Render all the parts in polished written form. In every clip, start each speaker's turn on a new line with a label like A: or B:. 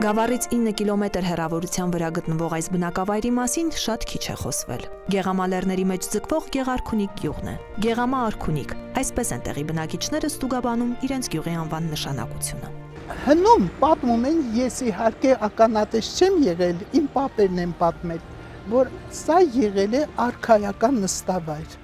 A: Գավառից 9 կիլոմետր հեռավորության վրա գտնվող այս բնակավայրի մասին շատ քիչ է խոսվել։ Գեղամա լեռների մեջ ձգվող Գեղարքունիք գյուղն է։ Գեղամա արքունիք, այսպես են տեղի բնակիչները ստուգաբանում իրենց գյուղի անվան նշանակությունը։
B: Հնում պատմում են, ես իհարկե ականատես չեմ եղել, իմ պապերն են պատմել, որ սա եղել է արքայական նստավայր։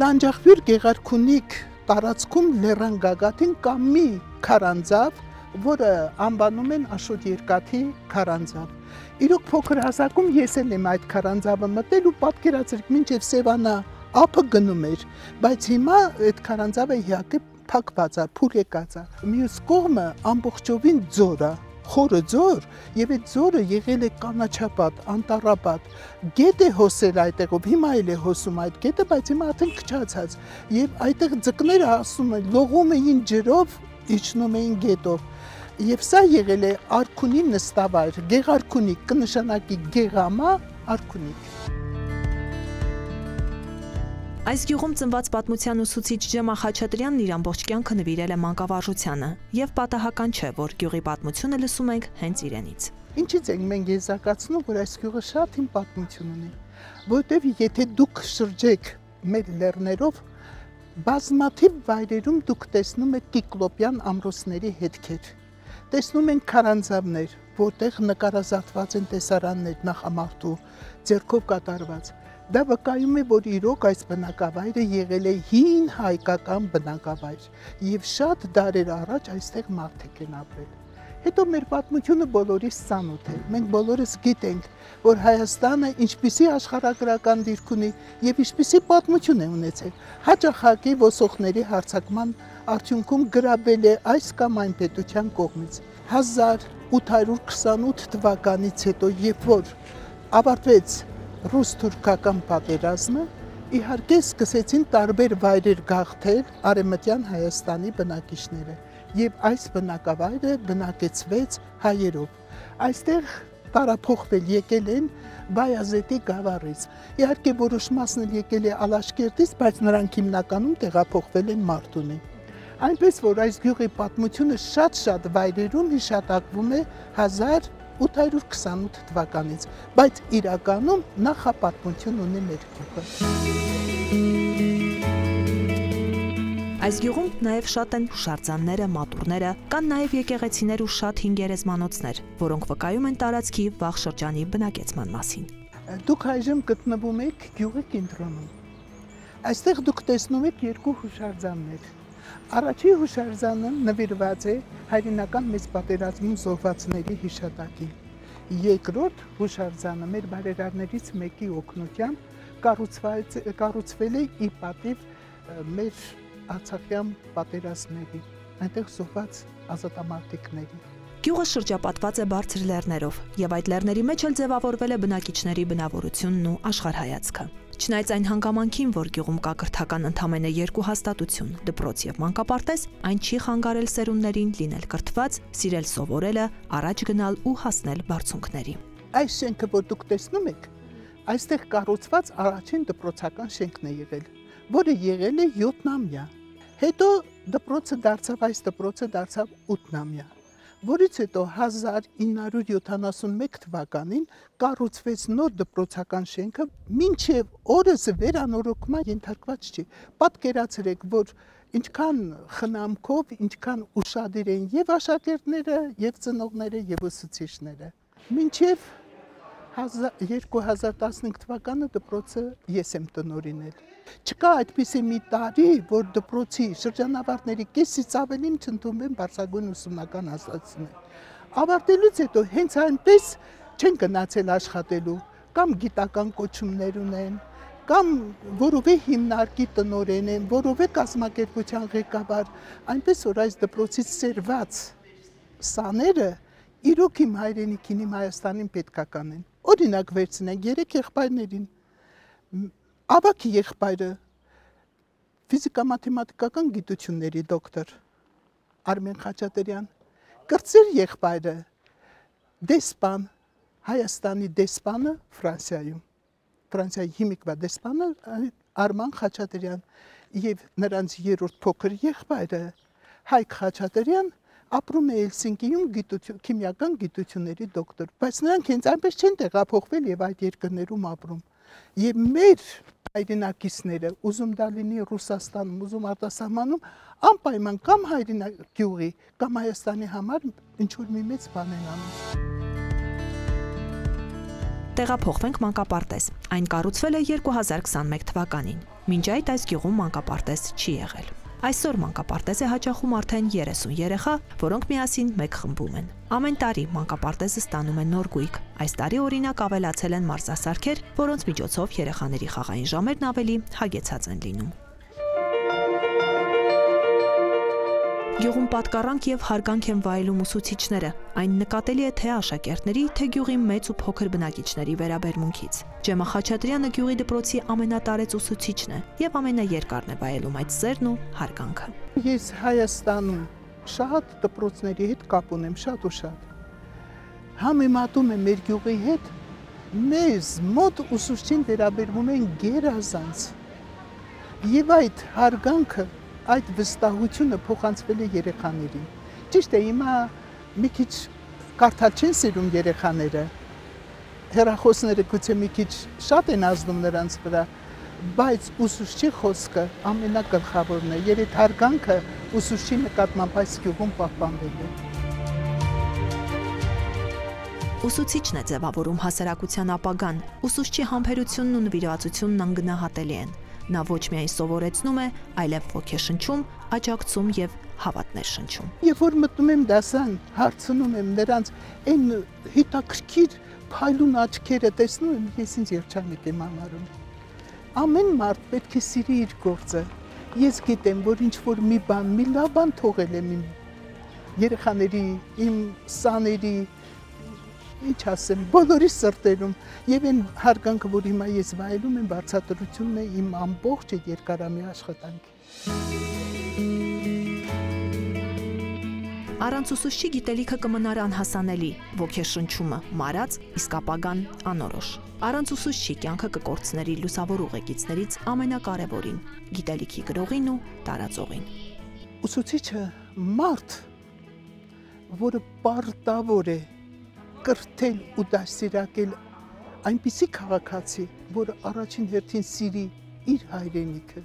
B: Լանջախվյուր Գեղարքունիք տարածքում լեռան գագաթին կա մի քարանձավ, որը անվանում են Աշոտ Երկաթի քարանձավ։ Իրոք փոքր հասակում ես եմ այդ քարանձավը մտել ու պատկերացրեք մինչև Սևանա ափը գնում էր, բայց հիմա այդ քարանձավը իհարկե փակված է, փուր եկած է։ Մյուս կողմը ամբողջովին ձոր է, խորը ձոր, եւ այդ ձորը եղել է կանաչապատ, անտառապատ։ Գետ է հոսել այդտեղով, հիմա էլ է հոսում այդ գետը, բայց հիմա արդեն քչացած։ Եվ այդտեղ ձկները ասում են, լողում էին ջրով, իջնում էին գետով։ Եվ սա եղել է արքունի նստավայր, Գեղարքունիք կնշանակի գեղամա արքունիք։
A: Այս գյուղում ծնված պատմության ուսուցիչ Ջեմա Խաչատրյանն իր ամբողջ կյանքը նվիրել է մանկավարժությանը, եւ պատահական չէ, որ գյուղի պատմությունը լսում ենք հենց իրենից։
B: Ինչից ենք մենք եզրակացնում, որ այս գյուղը շատ հին պատմություն ունի, որտեղ եթե դուք շրջեք մեր լեռներով, բազմաթիվ վայրերում դուք տեսնում եք կիկլոպյան ամրոցների հետքեր։ Տեսնում ենք քարանձավներ, որտեղ նկարազարդված են տեսարաններ նախամարտու ձեռքով կատարված։ Դա վկայում է, որ իրոք այս բնակավայրը եղել է հին հայկական բնակավայր եւ շատ դարեր առաջ այստեղ մարդիկ են ապրել։ Հետո մեր պատմությունը բոլորիս ծանոթ է։ Մենք բոլորս գիտենք, որ Հայաստանը ինչպիսի աշխարհագրական դիրք ունի եւ ինչպիսի պատմություն է ունեցել։ Հաճախակի ոսոխների հարձակման արդյունքում գրավել է այս կամ այն պետության կողմից։ 1828 թվականից հետո, երբ որ ավարտվեց ռուս-թուրքական պատերազմը, իհարկե սկսեցին տարբեր վայրեր գաղթել Արևմտյան Հայաստանի բնակիչները եւ այս բնակավայրը բնակեցվեց հայերով։ Այստեղ տարափոխվել եկել են Բայազետի գավառից։ Իհարկե որոշ մասն էլ եկել է Ալաշկերտից, բայց նրանք հիմնականում տեղափոխվել են Մարտունի։ Այնպես որ այս գյուղի պատմությունը շատ վայրերում հիշատակվում է 1828 թվականից, բայց իրականում նախապատմություն ունի մեր գյուղը։
A: Այս գյուղում նաև շատ են հուշարձանները, մատուռները, կան նաև եկեղեցիներ ու շատ հին գերեզմանոցներ, որոնք վկայում են տարածքի վաղ շրջանի բնակեցման մասին։
B: Դուք այժմ գտնվում եք գյուղի կենտրոնում։ Այստեղ դուք տեսնում եք երկու հուշարձաններ։ Առաջի հուշարձանը նվիրված է հայրենական մեծ պատերազմում զոհվածների հիշատակին։ Երկրորդ հուշարձանը մեր բարերարներից մեկի օգնությամբ կառուցվել է ի պատիվ մեր արցախյան պատերազմների, այնտեղ զոհված ազատամարտիկների։
A: Գյուղը շրջապատված է բարձր լեռներով, եւ այդ լեռների մեջ էլ ձևավորվել է բնակիչների բնավորությունն ու աշխարհայացքը։ Չնայած այն հանգամանքին, որ գյուղում կա կրթական ընդամենը 2 հաստատություն, դպրոց եւ մանկապարտեզ, այն չի խանգարել սերունդներին լինել կրթված, սիրել սովորելը, առաջ գնալ ու հասնել բարձունքների։
B: Այս շենքը, որ դուք տեսնում եք, այստեղ կառուցված առաջին դպրոցական շենքն է եղել, որը եղել է 7-ամյա։ Հետո այս դպրոցը դարձավ 8-ամյա, որից հետո 1971 թվականին կառուցվեց նոր դպրոցական շենքը, մինչև օրս վերանորոգման ենթարկված չի։ Պատկերացրեք, որ ինչքան խնամքով, ինչքան ուշադիր են եւ աշակերտները, եւ ծնողները, եւ ուսուցիչները։ Մինչև 2015 թվականը դպրոցը ես եմ տնօրինել։ Չկա այդպիսի մի տարի, որ դպրոցի շրջանավարտների կեսից ավելին չընդունվեն բարձրագույն ուսումնական հաստատություններ։ Ավարտելուց հետո հենց այնպես չեն գնացել աշխատելու, կամ գիտական կոչումներ ունեն, կամ որովե հիմնարկի տնօրեն են, որովե կազմակերպության ղեկավար, այնպես որ այս դպրոցից սերված սաները իրոք իմ հայրենիքին, իմ Հայաստանին պետքական են։ Օրինակ վերցնենք 3 եղբայրներին։ Ավագ եղբայրը ֆիզիկա-մաթեմատիկական գիտությունների դոկտոր Արմեն Խաչատրյան, կրտսեր եղբայրը դեսպան, Հայաստանի դեսպանը Ֆրանսիայում, Ֆրանսիայի հիմիկվա դեսպանը Արման Խաչատրյան եւ նրանց երրորդ փոքր եղբայրը Հայկ Խաչատրյան ապրում է Հելսինկիում քիմիական գիտությունների դոկտոր, բայց նրանք հենց այնպես չեն տեղափոխվել եւ այդ երկրներում ապրում։ Եվ մեր հայրենակիցները, ուզում դա լինի Ռուսաստանում, ուզում արտասահմանում, անպայման կամ հայրենագյուղի, կամ Հայաստանի համար ինչ-որ մի մեծ բան են անում։
A: Տեղափոխվենք մանկապարտեզ։ Այն կառուցվել է 2021 թվականին։ Մինչ այդ այս գյուղում մանկապարտեզ չի եղել։ Այսօր մանկապարտեզ է հաճախում արդեն 30 երեխա, որոնք միասին մեկ խմբում են։ Ամեն տարի մանկապարտեզը ստանում է նոր գույք։ Այս տարի օրինակ ավելացել են մարզասարքեր, որոնց միջոցով երեխաների խաղային ժամերն ավելի հագեցած են լինում։ Գյուղում պատկառանք եւ հարգանք են վայելում ուսուցիչները։ Այն նկատելի է թե աշակերտների, թե գյուղի մեծ ու փոքր բնակիչների վերաբերմունքից։ Ջեմա Խաչատրյանը գյուղի դպրոցի ամենատարեց ուսուցիչն է եւ ամենաերկարն է վայելում այդ սերն ու հարգանքը։
B: Ես Հայաստանում շատ դպրոցների հետ կապ ունեմ, շատ ու շատ։ Համեմատում եմ մեր գյուղի հետ, մեզ մոտ ուսուցչին վերաբերվում են գերազանց։ Եվ այդ հարգանքը, այդ վստահությունը փոխանցվել է երեխաներին։ Ճիշտ է, հիմա մի քիչ կարդալ չեն սիրում երեխաները, հեռախոսները գուցե մի քիչ շատ են ազդում նրանց վրա, բայց ուսուցչի խոսքը ամենագլխավորն է, եւ այդ հարգանքը ուսուցչի նկատմամբ այս գյուղում պահպանվել է։
A: Ուսուցիչն է ձևավորում հասարակության ապագան, ուսուցչի համբերությունն ու նվիրվածությունն անգնահատելի են։ Նա ոչ միայն սովորեցնում է, այլև ոգեշնչում, աջակցում եւ հավատներ շնչում։
B: Երբ որ մտնում եմ դասան, հարցնում եմ նրանց այն հետաքրքիր փայլուն աչքերը տեսնում եմ, ես ինձ երջանիկ եմ համարում։ Ամեն մարդ պետք է սիրի իր գործը։ Ես գիտեմ, որ ինչ որ մի բան, մի լավ բան թողել եմ իմ երեխաների, իմ սաների, ինչ ասեմ, բոլորի սրտերում, եւ այն հարգանքը, որ հիմա ես վայելում եմ, բացատրությունն է իմ ամբողջ երկարամյա աշխատանքի։
A: Առանց ուսուցչի գիտելիքը կմնար անհասանելի, ոգեշնչումը մարած, իսկ ապագան անորոշ։ Առանց ուսուցչի կյանքը կկորցներ իր լուսավոր ուղեկիցներից ամենակարևորին՝ գիտելիքի գրողին ու տարածողին։
B: Ուսուցիչը մարդ, որը պարտավոր է կրթել ու դաստիարակել այնպիսի քաղաքացի, որը առաջին հերթին սիրի իր հայրենիքը,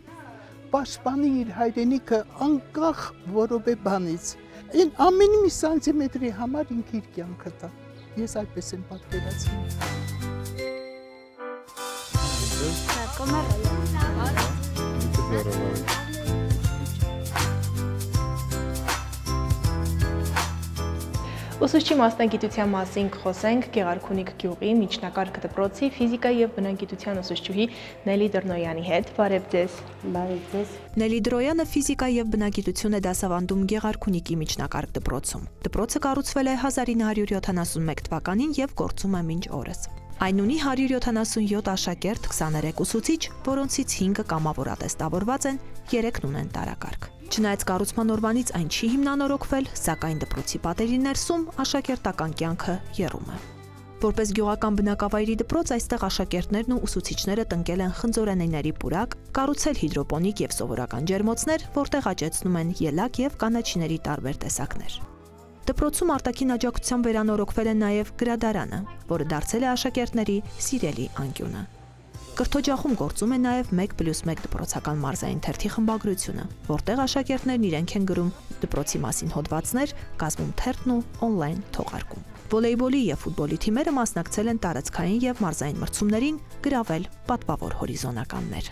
B: պաշտպանի իր հայրենիքը անկախ որևէ բանից, այն ամեն մի սանտիմետրի համար ինքը իր կյանքը տա։ Ես այդպես եմ պատկերացնում։
C: Ուսուցչի մասնագիտության մասին կխոսենք Գեղարքունիք գյուղի միջնակարգ դպրոցի ֆիզիկա եւ բնագիտության ուսուցչուհի Նելի Դռնոյանի հետ։ Բարև ձեզ։
D: Բարև ձեզ։
A: Նելի Դռոյանը ֆիզիկա եւ բնագիտություն է դասավանդում Գեղարքունիքի միջնակարգ դպրոցում։ Դպրոցը կառուցվել է 1971 թվականին եւ գործում է մինչ օրս։ Այն ունի 177 աշակերտ, 23 ուսուցիչ, որոնցից 5-ը կամավորատեստավորված են, 3-ն ունեն տարակարգ։ Չնայած կառուցման օրվանից այն չի հիմնանորոգվել, սակայն դպրոցի պատերի ներսում աշակերտական կյանքը եռում է։ Որպես գյուղական բնակավայրի դպրոց, այստեղ աշակերտներն ու ուսուցիչները տնկել են խնձորենիների պուրակ, կառուցել հիդրոպոնիկ եւ սովորական ջերմոցներ, որտեղ աճեցնում են ելակ եւ կանաչիների տարբեր տեսակներ։ Դպրոցում արտաքին աջակցությամբ վերանորոգվել է նաև գրադարանը, որը դարձել է աշակերտների սիրելի անկյունը։ Կրթօջախում գործում է նաև 1+1 դպրոցական մարզային թերթի խմբագրությունը, որտեղ աշակերտներն իրենք են գրում դպրոցի մասին հոդվածներ, կազմում թերթն ու օնլայն թողարկում։ Վոլեյբոլի եւ ֆուտբոլի թիմերը մասնակցել են տարածքային եւ մարզային մրցումներին, գրավել պատվավոր հորիզոնականներ։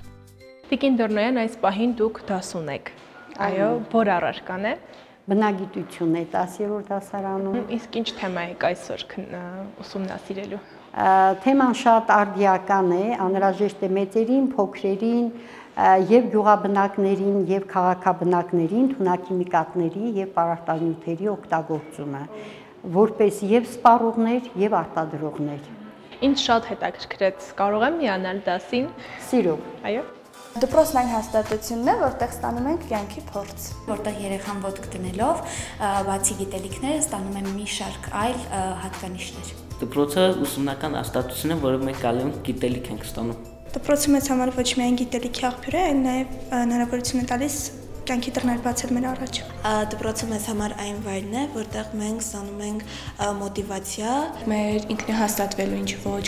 C: Տիկին Դռնոյան, այս պահին դուք դասուն եք։ Այո, որ առարկան է։
D: Բնագիտություն է 10-րդ դասարանում։
C: Իսկ ինչ թեմա եք այսօր ուսումնասիրելու։
D: Թեման շատ արդիական է, անհրաժեշտ է մեծերին, փոքրերին եւ գյուղաբնակներին եւ քաղաքաբնակներին, թունաքիմիկատների եւ պարարտանյութերի օգտագործումը, որպես եւ սպառողներ եւ արտադրողներ։
C: Ինչ շատ հետաքրքրեց, կարող եմ միանալ դասին։
D: Սիրով։
C: Այո։
E: Դպրոցն այն հաստատությունն է, որտեղ ստանում ենք կյանքի փորձ,
F: որտեղ երեխան ոտք դնելով բացի գիտելիքները ստանում են մի շարք այլ հատկանիշներ։
G: Դպրոցը ուսումնական հաստատություն է, որը մենք գալու ենք գիտելիք ենք ստանում։
E: Դպրոցը մեծ համար ոչ միայն գիտելիքի աղբյուր է, այլ նաև հնարավորություն է տալիս կյանքի դռներ բացել մեր առաջ։
F: Դպրոցը մեզ համար այն վայրն է, որտեղ մենք ստանում ենք մոտիվացիա,
C: Մեր ինքնահաստատվելու ինչ ոչ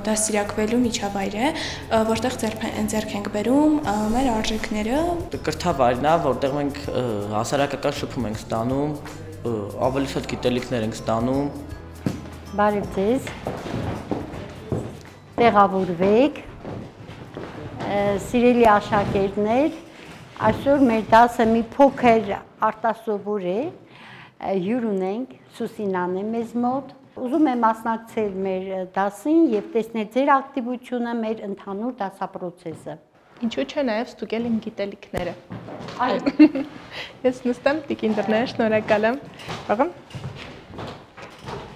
C: դաստիարակվելու միջավայր է, որտեղ ձեռք ենք բերում մեր արժեքները։
G: Կրթավայրն է, որտեղ մենք հասարակական շփում ենք ստանում, ավելի շատ գիտելիքներ ենք ստանում։
D: Բարև ձեզ։ Տեղավորվեք։ Սիրելի աշակերտներ, այսօր մեր դասը մի փոքր արտասովոր է, հյուր ունենք, Սուսինան է մեզ մոտ։ Ուզում եմ մասնակցել մեր դասին եւ տեսնել ձեր ակտիվությունը, մեր ընդհանուր դասապրոցեսը։
C: Ինչու՞ չէ նաև ստուգել իմ գիտելիքները։
D: Այո։
C: Ես նստեմ տիկինդրները, շնորհակալ եմ։ Աղամ։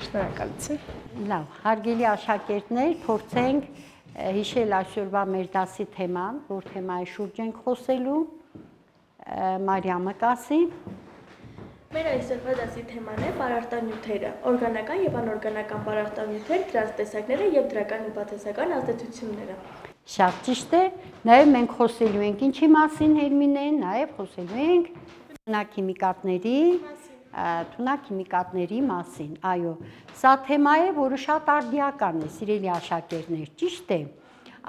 C: Շնորհակալություն։
D: Լավ, հարգելի աշակերտներ, փորձենք հիշել այսօրվա մեր դասի թեման, որ թեմայի շուրջ ենք խոսելու, Մարիամը կասի։
H: Մեր այսօրվա դասի թեման է պարարտանյութերը, օրգանական եւ անօրգանական պարարտանյութեր, դրանց տեսակները եւ դրական ու բացասական ազդեցությունները։
D: Շատ ճիշտ է, նաեւ մենք խոսելու ենք ինչի մասին Հերմինե, նաեւ խոսելու ենք թունաքիմիկատների մասին, այո, սա թեմա է, որը շատ արդիական է, սիրելի աշակերտներ, ճիշտ է,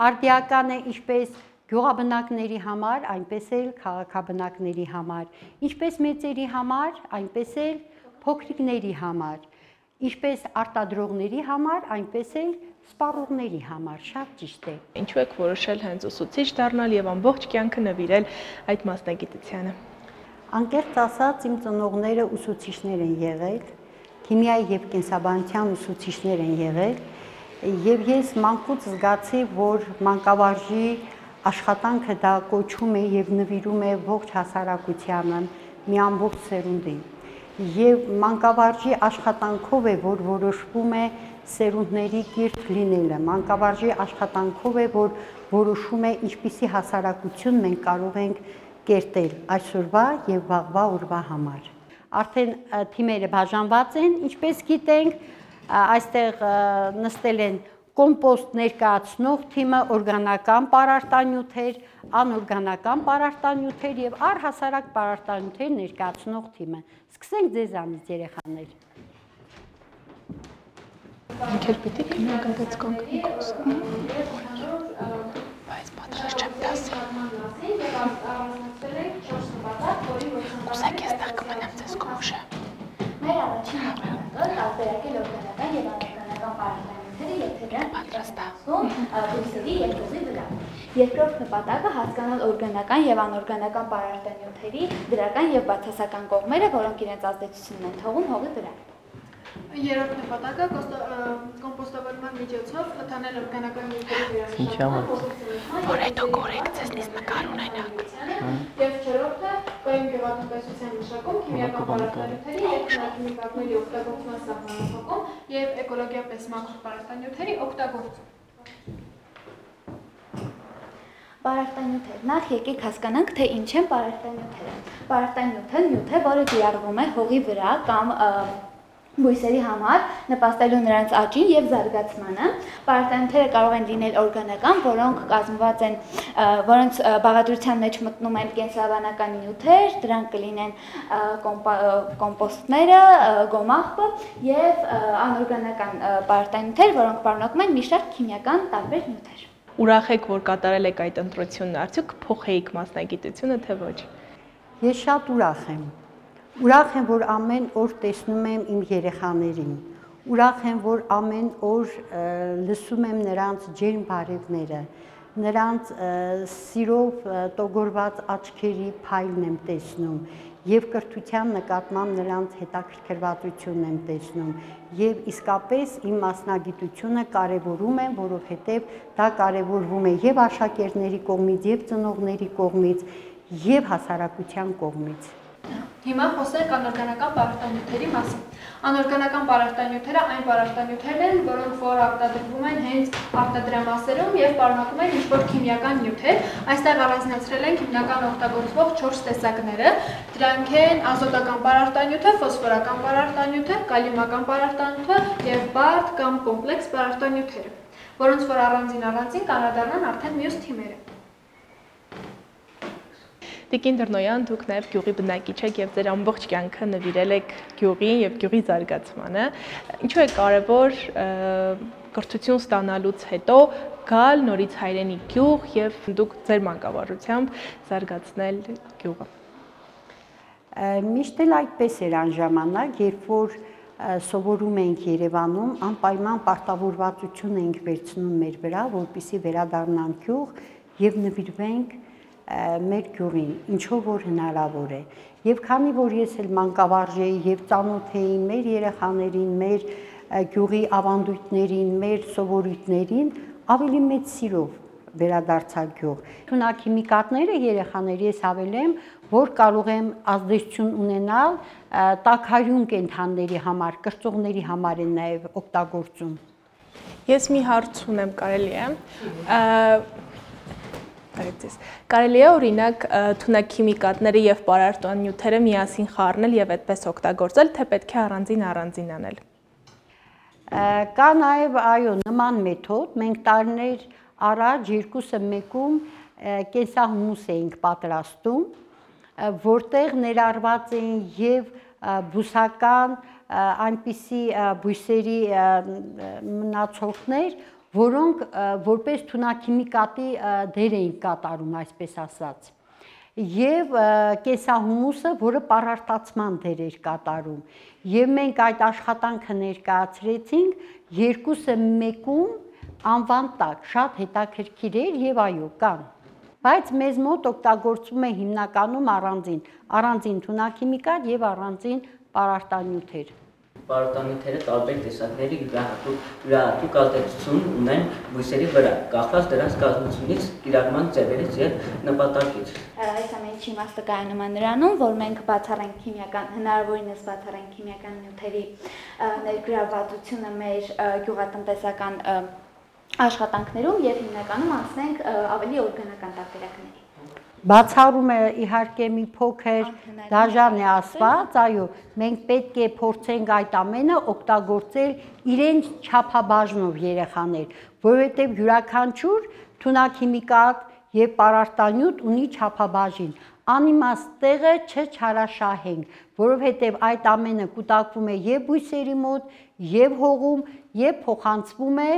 D: արդիական է ինչպես գյուղաբնակների համար, այնպես էլ քաղաքաբնակների համար, ինչպես մեծերի համար, այնպես էլ փոքրիկների համար, ինչպես արտադրողների համար, այնպես էլ սպառողների համար, շատ ճիշտ է։
C: Ինչու եք որոշել հենց ուսուցիչ դառնալ եւ ամբողջ կյանքը նվիրել այդ մասնագիտությանը։
D: Անկեղծ ասած, իմ ծնողները ուսուցիչներ են եղել, քիմիայի եւ կենսաբանության ուսուցիչներ են եղել, եւ ես մանկուց զգացի, որ մանկավարժի աշխատանքը դա կոչում է եւ նվիրում է ողջ հասարակությանը, մի ամբողջ սերունդին։ Եվ մանկավարժի աշխատանքով է, որ որոշվում է սերունդների կիրթ լինելը, մանկավարժի աշխատանքով է, որ որոշում է ինչպիսի հասարակություն մենք կարող ենք կերտել այսօրվա եւ վաղվա օրվա համար։ Արդեն թիմերը բաժանված են, ինչպես գիտենք, այստեղ նստել են կոմպոստ ներկայացնող թիմը, օրգանական պարարտանյութեր, անօրգանական պարարտանյութեր եւ առհասարակ պարարտանյութեր ներկայացնող թիմը։ Սկսենք ձեզանից, երեխաներ։
C: Ինքեր պիտի քննարկած կոնկրետ բայց պատրաստ չեմ դասի։ Կուսակ եստեղ կմնեմ ձեզ կողշը։
H: Մեր առաջին նպատակը տարբերակել օրգանական եւ անօրգանական պարարտանյութերը եւ դրանց պատրաստում բույսերի եւ հողի վրա։ Երկրորդ նպատակը հասկանալ օրգանական եւ անօրգանական պարարտանյութերի դրական եւ բացասական կողմերը, որոնք իրենց ազդեցությունն են թողում հողի վրա։
I: Երրորդ նպատակը կոմպոստավորման միջոցով խթանել օրգանական նյութերի վերամշակումը,
C: որ հետո կորեք ձեզնից նկար ունենաք։
I: Եվ չորրորդը կայուն գյուղատնտեսության մշակում, քիմիական պարարտանյութերի եւ քիմիակների օգտագործման սահմանափակում եւ էկոլոգիապես մաքուր պարարտանյութերի օգտագործում։
H: Պարարտանյութեր։ Նախ եկեք հասկանանք, թե ինչ են պարարտանյութերը։ Պարարտանյութը նյութ է, որը կիրառվում է հողի վրա կամ բույսերի համար, նպաստելու նրանց աճին եւ զարգացմանը։ Պարարտանյութերը կարող են լինել օրգանական, որոնք կազմված են, որոնց բաղադրության մեջ մտնում են կենսաբանական նյութեր, դրանք կլինեն կոմպոստները, գոմաղբը եւ անօրգանական պարարտանյութեր, որոնք պարունակում են մի շարք քիմիական տարբեր նյութեր։
C: Ուրախ եք, որ կատարել եք այդ ընտրությունն, արդյոք փոխեիք մասնագիտությունը, թե ոչ։
D: Ես շատ ուրախ եմ։ Ուրախ եմ, որ ամեն օր տեսնում եմ իմ երեխաներին, ուրախ եմ, որ ամեն օր լսում եմ նրանց ջերմ բարևները, նրանց սիրով տոգորված աչքերի փայլն եմ տեսնում եւ կրթության նկատմամբ նրանց հետաքրքրվածությունն եմ տեսնում եւ իսկապես իմ մասնագիտությունը կարեւորում եմ, որովհետեւ դա կարեւորվում է եւ աշակերտների կողմից, եւ ծնողների կողմից, եւ հասարակության կողմից։
I: Հիմա խոսենք անօրգանական պարարտանյութերի մասին։ Անօրգանական պարարտանյութերը այն պարարտանյութերն են, որոնք որ արտադրվում են հենց արտադրամասերում եւ պարունակում են ինչ-որ քիմիական նյութեր։ Այստեղ առանձնացրել ենք հիմնական օգտագործվող 4 տեսակները։ Դրանք են ազոտական պարարտանյութը, ֆոսֆորական պարարտանյութը, կալիումական պարարտանյութը եւ բարդ կամ կոմպլեքս պարարտանյութերը, որոնց որ առանձին կանդրադառնան արդեն մյուս թիմերը։
C: Տիկին Դռնոյան, դուք նաև գյուղի բնակիչ եք եւ ձեր ամբողջ կյանքը նվիրել եք գյուղին եւ գյուղի զարգացմանը։ Ինչու է կարեւոր կրթություն ստանալուց հետո գալ նորից հայրենի գյուղ եւ դուք ձեր մանկավարժությամբ զարգացնել գյուղը։
D: Միշտ էլ այդպես էր այն ժամանակ, երբ որ սովորում ենք Երևանում, անպայման պարտավորվածություն ենք վերցնում մեր վրա, որպեսզի վերադառնանք գյուղ եւ նվիրվենք մեր գյուղին, ինչով որ հնարավոր է։ Եվ քանի որ ես էլ մանկավարժ էի եւ ծանոթ էի մեր երեխաներին, մեր գյուղի ավանդույթներին, մեր սովորույթներին, ավելի մեծ սիրով վերադարձա գյուղ։ Թունաքիմիկատները երեխաների ես հավելեմ, որ կարող եմ ազդեցություն ունենալ տաքարյուն կենդանների համար, կրծողների համար են նաև օգտագործում։
C: Ես մի հարց ունեմ, կարելի է օրինակ թունաքիմիկատները եւ պարարտանյութերը միասին խառնել եւ այդպես օգտագործել, թե պետք է առանձին անել։
D: Կա նաև այո նման մեթոդ, մենք տարիներ առաջ երկուսը մեկում կենսահումուս էինք պատրաստում, որտեղ ներառված էին եւ բուսական այնպիսի բույսերի մնացորդներ, որոնք որպես թունաքիմիկատի դեր էին կատարում, այսպես ասած, եւ կենսահումուսը, որը պարարտացման դեր էր կատարում, եւ մենք այդ աշխատանքը ներկայացրեցինք երկուսը մեկում անվան տակ, շատ հետաքրքիր էր եւ այո կան, բայց մեզ մոտ օգտագործվում է հիմնականում առանձին թունաքիմիկատ եւ առանձին պարարտանյութեր։
G: Պարարտանյութերը տարբեր տեսակների յուրահատուկ ազդեցություն ունեն բույսերի վրա, կախված դրանց կազմությունից, կիրառման ձևերից եւ նպատակից։
H: Այս ամենի իմաստը կայանում է նրանում, որ մենք հնարավորինս բացառենք քիմիական նյութերի ներգրավվածությունը մեր գյուղատնտեսական աշխատանքներում եւ հիմնականում անցնենք ավելի օրգանական տարբերակների։
D: Բացառում է իհարկե մի փոքր դաժան է ասված, այո, մենք պետք է փորձենք այդ ամենը օգտագործել իրենց չափաբաժնով երեխաներ, որովհետև յուրաքանչյուր թունաքիմիկատ եւ պարարտանյութ ունի չափաբաժին։ Անիմաստ տեղը չչարաշահենք, որովհետև այդ ամենը կուտակվում է եւ բույսերի մոտ, եւ հողում, եւ փոխանցվում է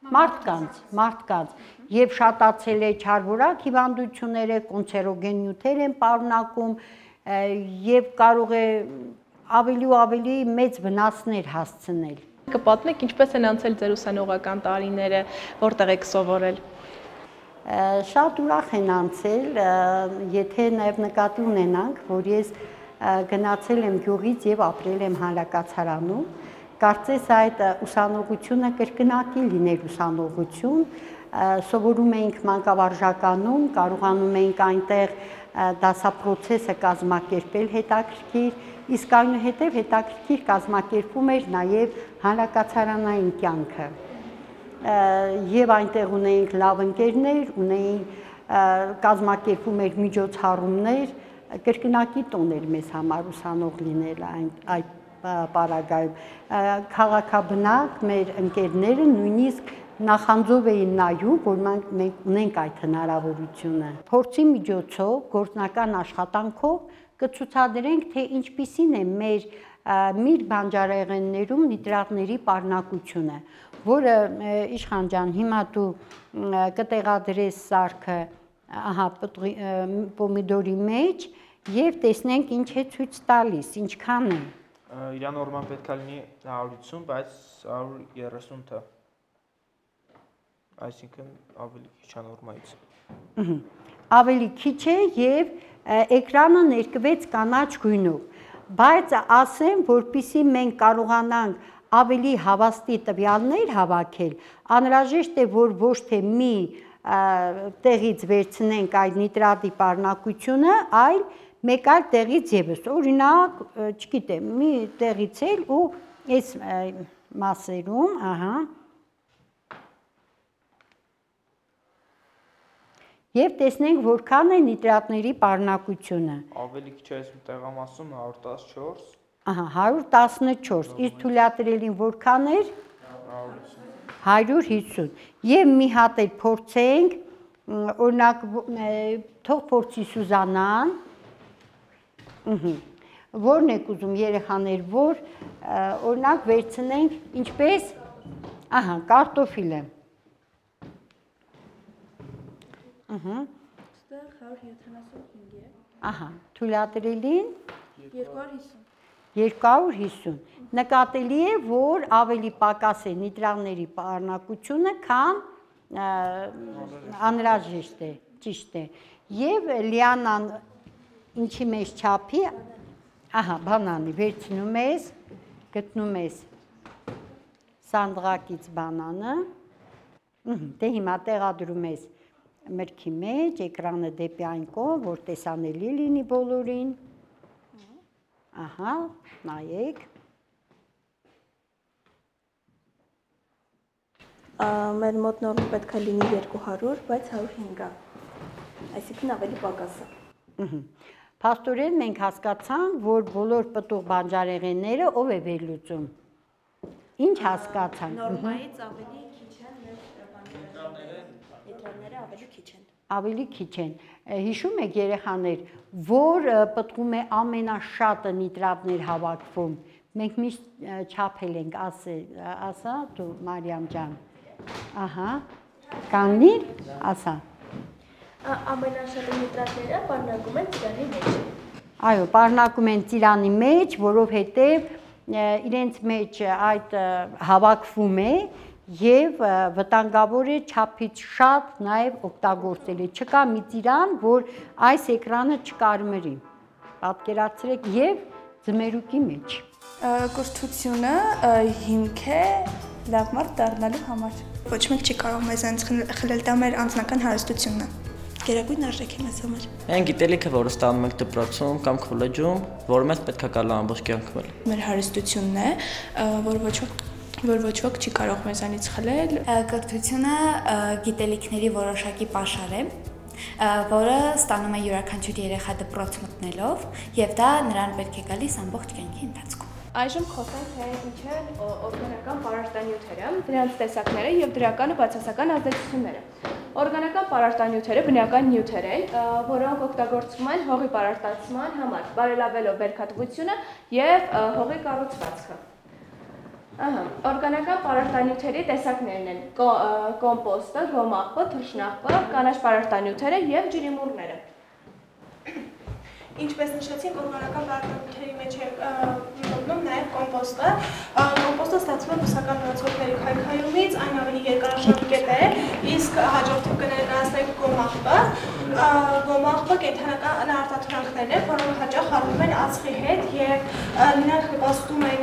D: մարդկանց եւ շատացել է չարվորակ հիվանդությունները, կոնցերոգեն նյութեր են պարունակում եւ կարող է ավելի ու ավելի մեծ վնասներ հասցնել։
C: Կպատմեք ինչպես են անցել ձեր ուսանողական տարիները, որտեղ եք սովորել։
D: Շատ ուրախ են անցել, եթե նաեւ նկատի ունենանք, որ ես գնացել եմ գյուղից եւ ապրել եմ հանրակացարանում, կարծես այդ ուսանողությունը կրկնակի լիներ ուսանողություն, սովորում էինք մանկավարժականում, կարողանում էինք այնտեղ դասապրոցեսը կազմակերպել հետաքրքիր, իսկ այնուհետև հետաքրքիր կազմակերպում էր նաև հանրակացարանային կյանքը։ Եվ այնտեղ ունեինք լավ ընկերներ, կազմակերպում էր միջոցառումներ, կրկնակի տոն էր մեզ համար ուսանող լինել այդ պարագայում, քաղաքաբնակ մեր ընկերները նույնիսկ նախանձով էին նայում, որ մենք ունենք այդ հնարավորությունը։ Փորձի միջոցով, գործնական աշխատանքով կցուցադրենք, թե ինչպիսին է մեր միր բանջարեղեններում նիտրատների պարունակությունը, որը Իշխան ջան, հիմա դու կտեղադրես սարքը պոմիդորի մեջ եւ տեսնենք ինչ է ցույց տալիս, ինչքան է։
J: Իրա նորմալ պետք է լինի 150, բայց 130 թ։ Այսինքն ավելի քիչ է նորմայից։
D: Ավելի քիչ է եւ էկրանը ներկվեց կանաչ գույնով, բայց ասեմ, որpիսի մենք կարողանանք ավելի հավաստի տվյալներ հավաքել, անհրաժեշտ է, որ ոչ թե մի տեղից վերցնենք այդ նիտրատի պարունակությունը, այլ մեկ այլ տեղից եւս, օրինակ, չգիտեմ, մի տեղից էլ ու այս մասերում, եւ տեսնենք որքան է նիտրատների պարունակությունը։
J: Ավելի քիչ է այս տեղամասում 114։
D: 114, իսկ թույլատրելին որքան էր։ 150։ Եվ մի հատ էլ փորձենք Օրինակ թող փորձի Սուզանան, որն եք ուզում երեխաներ, որ օրինակ վերցնենք ինչպես, ահա, կարտոֆիլը։
E: Ստեղ 175 է։
D: Ահա, թույլատրելին
E: 250։
D: 250։ Նկատելի է, որ ավելի պակաս է նիտրատների պարունակությունը, քան անհրաժեշտ է, ճիշտ է։ Եվ լիանան ինչի մեջ չափի, ահա, բանանի վերցնում ես, գտնում ես սանդղակից բանանը, դե հիմա տեղադրում ես մրգի մեջ, էկրանը դեպի այն կողմ, որ տեսանելի լինի բոլորին, ահա, նայեք,
E: Մեր մոտ նորմը պետք է լինի 200, բայց 105 է, այսինքն ավելի պակաս է։
D: Փաստորեն մենք հասկացանք, որ բոլոր պտուղ բանջարեղենները ով է վերլուծում։ Ինչ հասկացանք։
E: Նորմայից ավելի քիչ են մեր բանջարեղենները, նիտրատները ավելի քիչ են։
D: Ավելի քիչ են։ Հիշում եք երեխաներ, որ պտղում է ամենաշատը նիտրատներ հավաքվում։ Մենք միշտ չափել ենք, ասա դու Մարիամ ջան։ Ահա, կանգնիր, ասա։
E: Ամենաշատը նիտրատները պարունակում են ծիրանի մեջ։
D: Այո, պարունակում են ծիրանի մեջ, որովհետև իրենց մեջ այդ հավաքվում է եւ վտանգավոր է չափից շատ նաեւ օգտագործել է։ Չկա մի ծիրան, որ այս էկրանը չկարմրի։ Պատկերացրեք եւ ձմերուկի մեջ։
E: Կրթությունը հիմք է լավ մարդ դառնալու համար։
K: Ոչ մեկ չի կարող մեզանից խլել տա մեր անձնական հարստությունը։ Գերագույն արժեք է մեզ համար։
J: Այն գիտելիքը, որը ստանում ենք դպրոցում կամ քոլեջում, որը մեզ պետք է գալու ամբողջ կյանքում։
K: Մեր հարստությունն է, որ ոչ ոք չի կարող մեզանից խլել։
F: Կրթությունը գիտելիքների որոշակի պաշար է, որը ստանում է յուրաքանչյուր երեխա դպրոց մտնելով, եւ դա նրան պետք է գալիս ամբողջ կյանքի ընթացքում։
C: Այժմ խոսենք թե ինչ են օրգանական պարարտանյութերը, դրանց տեսակները եւ դրական ու բացասական ազդեցությունները։ Օրգանական պարարտանյութերը բնական նյութեր են, որոնք օգտագործվում են հողի պարարտացման համար, բարելավելով բերքատվությունը եւ հողի կառուցվածքը։ Օրգանական պարարտանյութերի տեսակներն են կոմպոստը, գոմաղբը, թռչնաղբը, կանաչ պարարտանյութերը եւ ջրիմուռները։
K: Ինչպես նշեցինք, օրգանական պարարտանյութերի մեջ է մտնում նաև կոմպոստը։ Կոմպոստը ստացվում է բուսական մնացորդների քայքայումից, այն ավելի երկարաժամկետ է, իսկ հաջորդում կներկայացնենք գոմաղբը։ Գոմաղբը կենդանական արտադրանքներն են, որոնք հաճախ առնում են ածխի հետ եւ նրանք նպաստում են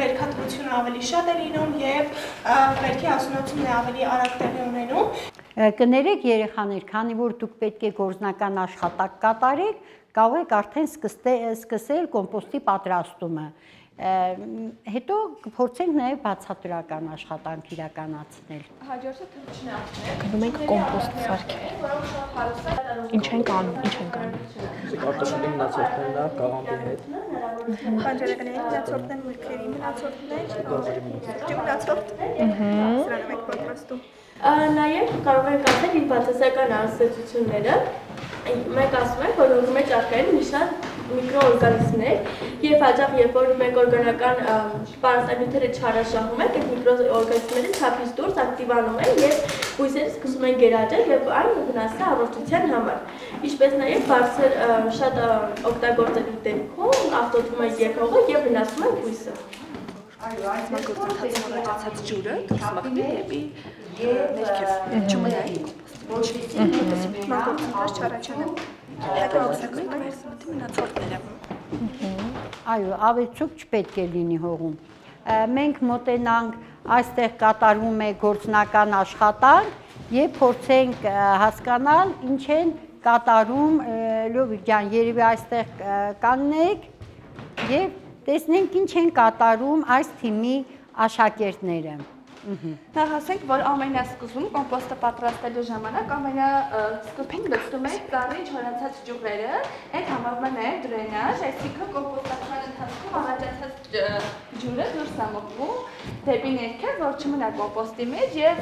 K: բերքատվությունը ավելի շատ է լինում եւ բերքի հասունացումն է ավելի արագ տեղի ունենում։
D: Կներեք երեխաներ, քանի որ դուք պետք է գործնական աշխատանք կատարեք, կարող եք արդեն սկսել կոմպոստի պատրաստումը։ Հետո կփորձենք նաև բացատրական աշխատանք իրականացնել։
C: Հաջորդը թռչնաղբն է։ Գնում ենք կոմպոստ սարքել։ Որոնք շատ հարուստ են։ Ինչ ենք անում։
J: Կարտոֆիլի մնացորդներն է կաղամբի հետ։
K: Բանջարեղենների մնացորդներ, մրգերի մնացորդներ, ջրի մնացորդ։ Սրանով ենք պատրաստում։
C: Նաև կարող ենք ասել իր բացասական ազդեցությունները։ Մենք ասում ենք, որ հողի մեջ առկա են մի շարք միկրոօրգանիզմներ եւ հաճախ երբ որ մենք օրգանական պարարտանյութերը չարաշահում ենք, այդ միկրոօրգանիզմները չափից դուրս ակտիվանում են եւ բույսերը սկսում են գերաճել եւ այն վնասը առողջության համար։ Ինչպես նաև բարձր շատ օգտագործելու դեպքում աղտոտվում է երկհողը եւ վնասում է բույսը։
K: Այո, այս գործընթացում առաջացած ջուրը դուրս մղվի դեպի ներքև չմնայի գործընթաց չառաջանա հետո ուսակում ենք մնացորդները։
D: Այո, ավելցուկ չպետք է լինի հողում։ Մենք մոտենանք այստեղ կատարվում է գործնական աշխատանք եւ փորձենք հասկանալ ինչ են կատարում Լյովիկ ջան, երևի այստեղ կանգնեք եւ տեսնենք ինչ են կատարում այս թիմի աշակերտները։
C: Նախ ասենք, որ ամենասկզբում կոմպոստը պատրաստելու ժամանակ ամենասկզբում լցնում ենք ծառի չորացած ջուրերը, այդ համարվում է նաև դրենաժ, այսինքն կոմպոստացման ընթացքում առաջացած ջուրը դուրս է մղվում դեպի ներքև, որ չմնա կոմպոստի մեջ եւ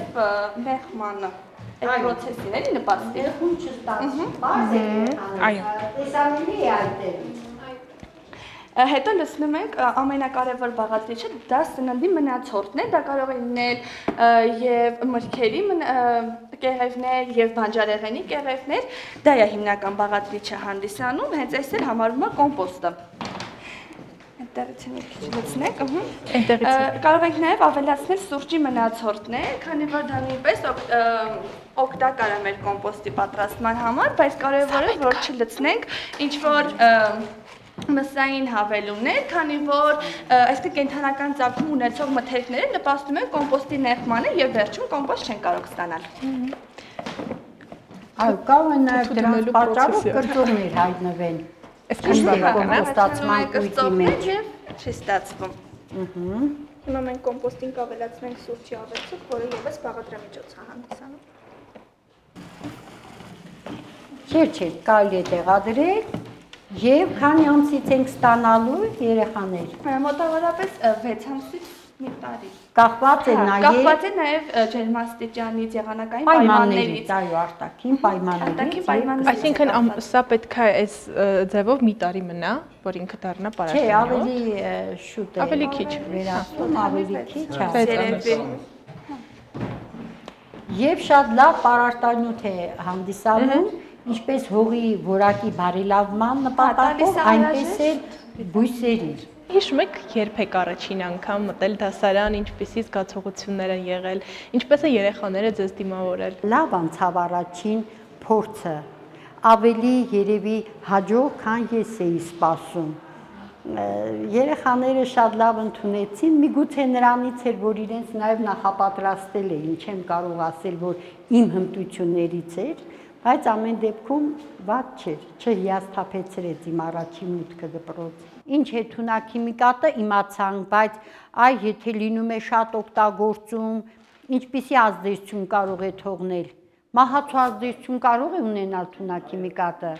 C: մեղմանը։
I: այդ process-ին էլի նպաստի։
D: Երբուն չստացի, բարձ է
C: Այո։
D: տեսանելի է այդտեղ։
I: Հետո լսնում ենք ամենակարևոր բաղադրիչը դա սննդի մնացորդն է, դա կարող է լինել եւ մրգերի կեղևներ եւ բանջարեղենի կեղևներ, դա է հիմնական բաղադրիչը հանդիսանում, հենց այս էլ համարվում է կոմպոստը։ Այնտեղից մի քիչ լցնենք, կարող ենք նաեւ ավելացնել սուրճի մնացորդներ, քանի որ դա նույնպես օգտակար է մեր կոմպոստի պատրաստման համար, բայց կարևոր է որ չլցնենք ինչ որ մսային հավելումներ, քանի որ այսինքն կենթանական ծագում ունեցող մթերքները նպաստում են կոմպոստի նեղմանը եւ վերջում կոմպոստ չեն կարող ստանալ։
D: Այո, կարող է նաեւ դրանց պատճառով կրծողներ հայտնվեն։
I: Այսինքն
D: կոմպոստացման կույտի մեջ
I: չի ստացվում։
E: Հիմա մենք կոմպոստին կավելացնենք սուրճի ավելցուկ, որը եւս բաղադրամիջոց է հանդիսանում։
D: Չէ, կարելի է տեղադրել եւ քանի ամսից ենք ստանալու երեխաներ։
I: Մոտավորապես 6 ամսից մի տարի։
D: Կախված է
I: նաեւ ջերմաստիճանից, եղանակային պայմաններից,
D: այո, արտաքին պայմաններից։
C: Այսինքն սա պետք է այս ձևով մի տարի մնա, որ ինքը դառնա պարարտանյութ։
D: Չէ, ավելի շուտ է։
C: Ավելի քիչ։
D: Վերացում ավելի քիչ
C: է։
D: Եվ շատ լավ պարարտանյութ է հանդիսանում, ինչպես հողի որակի բարելավման նպատակով, այնպես էլ բույսերի։
C: Հիշում եք, երբ եք առաջին անգամ մտել դասարան, ինչպիսի զգացողություններ են եղել, ինչպես է երեխաները ձեզ դիմավորել։
D: Լավ անցավ առաջին փորձը, ավելի երևի հաջող, քան ես էի սպասում։ Երեխաները շատ լավ ընդունեցին, միգուցե նրանից էր, որ իրենց նաև նախապատրաստել էին, չեմ կարող ասել, որ իմ հմտություններից էր, բայց ամեն դեպքում վատ չէր, չհիասթափեցրեց իմ առաջին մուտքը դպրոց։ Ինչ է թունաքիմիկատը իմացանք, բայց այ եթե լինում է շատ օգտագործում, ինչպիսի ազդեցություն կարող է թողնել։ Մահացու ազդեցություն կարող է ունենալ թունաքիմիկատը։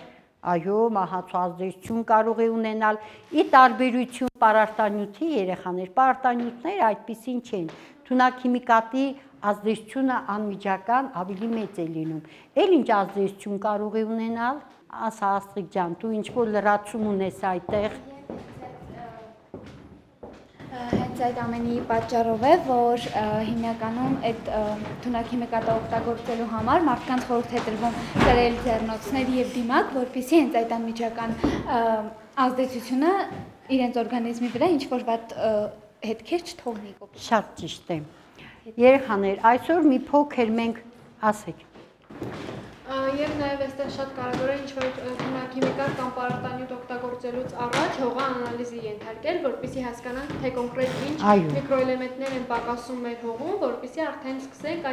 D: Այո, մահացու ազդեցություն կարող է ունենալ, ի տարբերություն պարարտանյութի երեխաներ, պարարտանյութները այդպիսին չեն, թունաքիմիկատի ազդեցությունը անմիջական ավելի մեծ է լինում, էլ ինչ ազդեցություն կարող է ունենալ, ասա Աստղիկ ջան, դու ինչ-որ լրացում ունես այդտեղ։
H: Հենց այդ ամենի պատճառով է, որ հիմնականում այդ թունաքիմիկատը օգտագործելու համար մարդկանց խորհուրդ է տրվում սրել ձեռնոցներ եւ դիմակ, որպեսզի հենց այդ անմիջական ազդեցությունը իրենց օրգանիզմի վրա ինչ-որ վատ հետքեր չթողնի։
D: Շատ ճիշտ է։ Երեխաներ, այսօր մի փոքր մենք ասեք։
I: Եվ նաև այստեղ շատ կարևոր է ինչ-որ թունաքիմիկատ կամ պարարտանյութ օգտագործելուց առաջ հողը անալիզի ենթարկել, որպեսզի հասկանանք, թե կոնկրետ ինչ միկրոէլեմենտներ են պակասում մեր հողում, որպեսզի արդեն սկսենք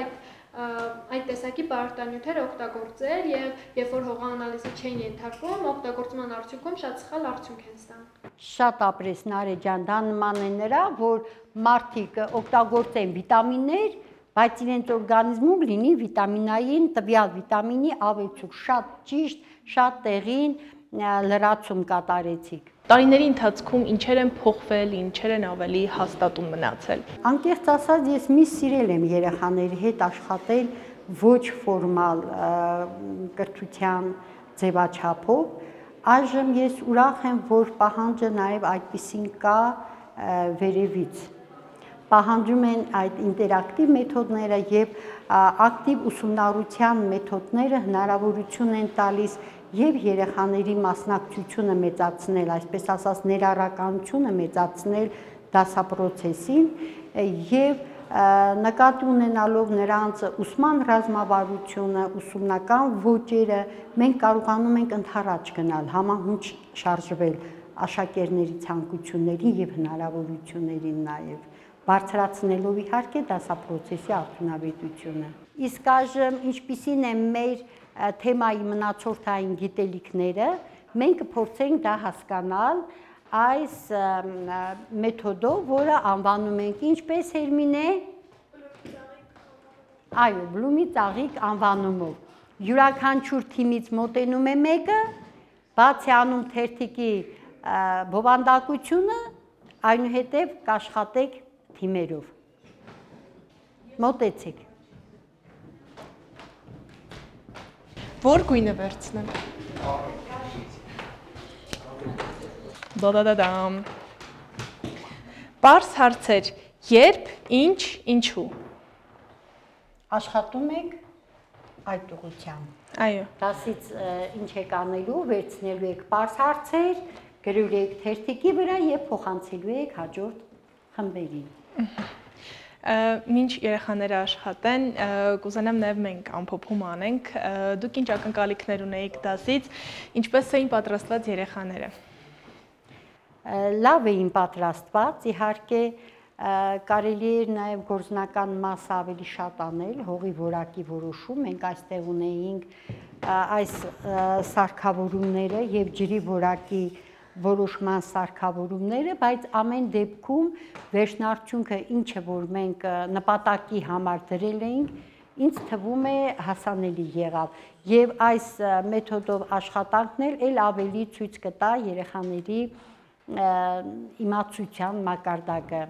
I: այդ տեսակի պարարտանյութեր օգտագործել եւ երբ որ հողը անալիզի չեն ենթարկվում, օգտագործման արդյունքում շատ սխալ արդյունք են ստանում։
D: Շատ ապրես Նարե ջան, դա նման է նրա, որ մարդիկ օգտագործեն վիտամիններ, բայց իրենց օրգանիզմում լինի վիտամինային, տվյալ վիտամինի ավելցուկ, շատ ճիշտ, շատ տեղին լրացում կատարեցիք։
C: Տարիների ընթացքում ինչեր են փոխվել, ինչեր են ավելի հաստատուն մնացել։
D: Անկեղծ ասած, ես մի սիրել եմ երեխաների հետ աշխատել ոչ ֆորմալ կրթության ձևաչափով։ Այժմ ես ուրախ եմ, որ պահանջը նաև այդպիսին կա վերևից։ Պահանջում են այդ ինտերակտիվ մեթոդները եւ ակտիվ ուսումնառության մեթոդները հնարավորություն են տալիս եւ երեխաների մասնակցությունը մեծացնել, այսպես ասած ներառականությունը մեծացնել դասապրոցեսին եւ նկատի ունենալով նրանց ուսման ռազմավարությունը, ուսումնական ոճերը, մենք կարողանում ենք ընդառաջ գնալ, համահունչ շարժվել աշակերտների ցանկություններին եւ հնարավորություններին նաեւ բարձրացնելով իհարկե դասապրոցեսի արդյունավետությունը։ Իսկ այժմ ինչպիսին է մեր թեմայի մնացորդային գիտելիքները, մենք կփորձենք դա հասկանալ այս մեթոդով, որը անվանում ենք ինչպես Հերմինե։ Այո, Բլումի ծաղիկ անվանումով։ Յուրաքանչյուր թիմից մոտենում է մեկը, բաց է անում թերթիկի բովանդակությունը, այնուհետև կաշխատեք թիմերով։ Մոտեցեք։
C: Որ գույնը վերցնեմ։ Դադադադամ։ Պարզ հարցեր. երբ, ինչ, ինչու։
D: Աշխատում եք այդ ուղղությամբ։
C: Այո։
D: Դասից ինչ եք անելու, վերցնելու եք պարզ հարցեր, գրելու եք թերթիկի վրա եւ փոխանցելու եք հաջորդ խմբերին։
C: Մինչ երեխաները աշխատեն, կուզենամ նաև մենք ամփոփում անենք, դուք ինչ ակնկալիքներ ունեիք դասից, ինչպես էին պատրաստված երեխաները։
D: Լավ էին պատրաստված, իհարկե կարելի էր նաև գործնական մասը ավելի շատ անել, հողի որակի որոշում, մենք այստեղ ունեինք այս սարքավորումները եւ ջրի որակի որոշման սարքավորումները, բայց ամեն դեպքում վերջնարդյունքը ինչը որ մենք նպատակի համար դրել էինք, ինձ թվում է հասանելի եղավ եւ այս մեթոդով աշխատանքն էլ ավելի ցույց կտա երեխաների իմացության մակարդակը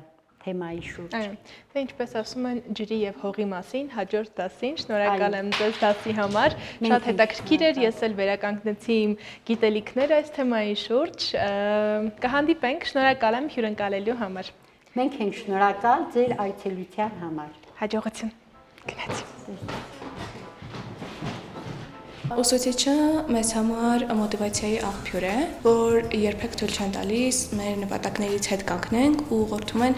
D: թեմայի շուրջ։
C: Այո, թե ինչպես ասում են ջրի եւ հողի մասին հաջորդ դասին, շնորհակալ եմ ձեզ դասի համար, շատ հետաքրքիր էր, ես էլ վերականգնեցի իմ գիտելիքները այս թեմայի շուրջ, կհանդիպենք, շնորհակալ եմ հյուրընկալելու համար։
D: Մենք ենք շնորհակալ ձեր այցելության համար։
C: Հաջողություն։ Գնացի։
L: Ուսուցիչը մեզ համար մոտիվացիայի աղբյուր է, որ երբեք թույլ չեն տալիս մեր նպատակներից հետ կանգնենք ու ուղղորդում են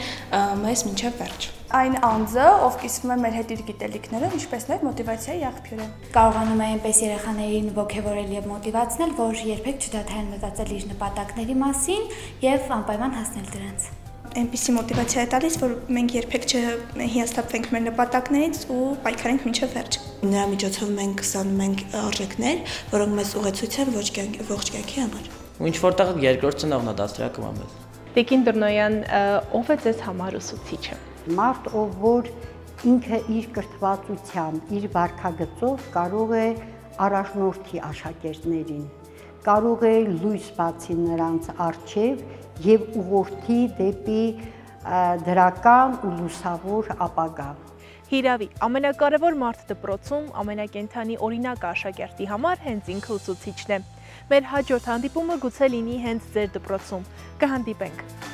L: մեզ մինչև վերջ։
M: Այն անձը, ով կիսվում է մեր հետ իր գիտելիքներով, ինչպես նաև մոտիվացիայի աղբյուր է։
F: Կարողանում է այնպես երեխաներին ոգևորել եւ մոտիվացնել, որ երբեք չդադարեն մտածել իր նպատակների մասին եւ անպայման հասնել դրանց։
M: Այնպիսի մոտիվացիա է տալիս, որ մենք երբեք չհիասթափվենք մեր նպատակներից ու պայքարենք մինչև վերջ։
L: Նրա միջոցով մենք ստանում ենք արժեքներ, որոնք մեզ ուղեցույց են ողջ կյանքի համար։
G: Ու ինչ որտեղ երկրորդ ծնողն է դաստրակում ամեն։
C: Տիկին Դռնոյան, ով է ձեզ համար ուսուցիչը։
D: Մարդ, ով որ ինքը իր կրթվածությամբ, իր վարքագծով կարող է առաջնորդի աշակերտներին, կարող է լույս բացի նրանց առջև եւ ուղղորդի դեպի դրական ու լուսավոր ապագա։
C: Հիրավի, ամենակարևոր մարդ դպրոցում ամենակենդանի օրինակ աշակերտի համար հենց ինքը ուսուցիչն է։ Մեր հաջորդ հանդիպումը գուցե լինի հենց ձեր դպրոցում։ Կհանդիպենք։